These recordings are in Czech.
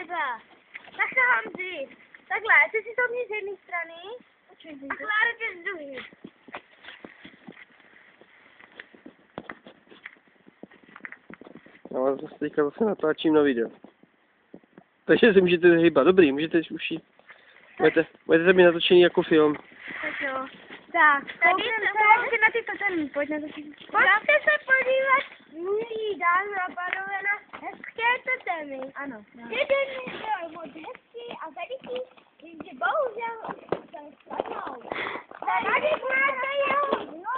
takhle. Takhle Honzi. Takhle, ty si to mě z jedné strany. A Klára tě z druhé. No, já teďka zase natáčím na video. Takže se můžete hýbat. Dobrý, můžete už jít. Budete mi natočený jako film. Tak jo. Tak, tady se na tyto termíny, pojď na to. Pojďte se podívat, milí dámy a pánové, na hezké termíny. Ano. Jeden je moc hezký a veliký, jenže bohužel se spadnou. Tady máte jeho, no.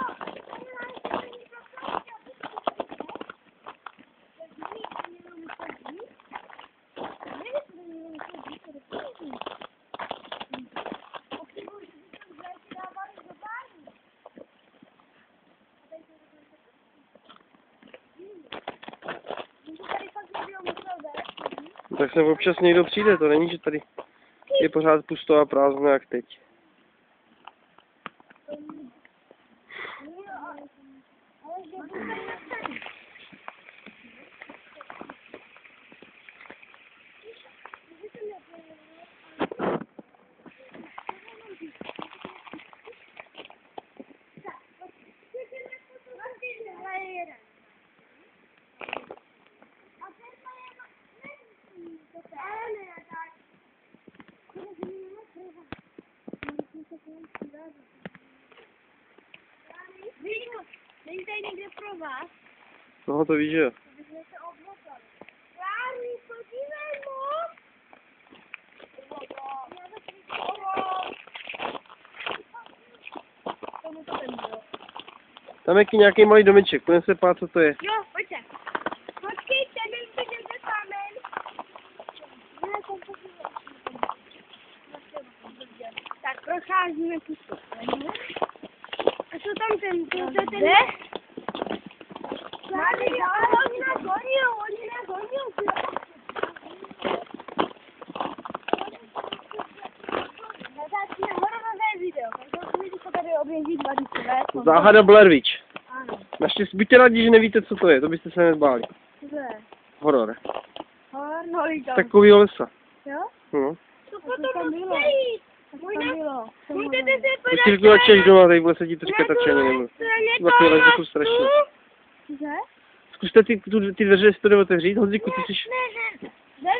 Tak sem občas někdo přijde, to není, že tady je pořád pusto a prázdno jak teď. Není tady někde pro vás? No to víš, že jo. Vámi, podívej mu! Tam je nějaký malý domeček, půjdeme se pát, co to je. Jo, pojďte. Počkejte, nevidíte kámen. Tak procházíme pusto. A co tam ten? Co ten? Oni nás honil. Natáčíme hororové video, takže si to tady objezdí 20 let. Záhada Blair Witch. Ano. Naštěstí buďte rádi, že nevíte, co to je, to byste se nezbáli. Co to je? Horor. Horor, no lídám. Takovýho lesa. Jo? No. Co potom musí jít? Můžete si Ty si řeknu, až doma, tady bude se ti to říkat, radši ani nebudu. Za chvíli, to jsou strašný. Cože? Zkuste ty dveře, jestli to jde otevřít. Honziku, ty jsi... Ne,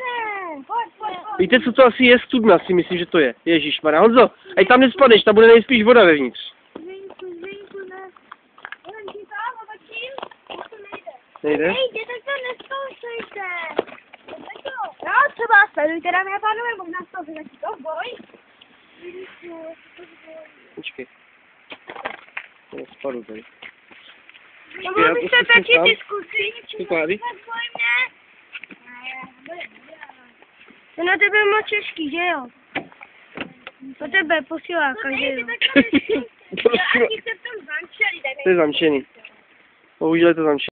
pojď. Víte, co to asi je? Studna, si myslím, že to je. Ježišmarja. Honzo, ať tam nespadneš, tam bude nejspíš voda vevnitř. Zvínku, ne. Jen ti tam, a tím? To nejde. Nejde? Nejde, tak to neskoušejte. No, třeba sledujte, dámy a pánové, možná z toho taky to boj. Počkej. Já spadl tady. No, mohl byste taky ty zkusit. Ty Kláry? To na tebe je moc těžký, že jo? Po tebe posíláka, že jo? To je zamčený. Bohužel je to zamčený.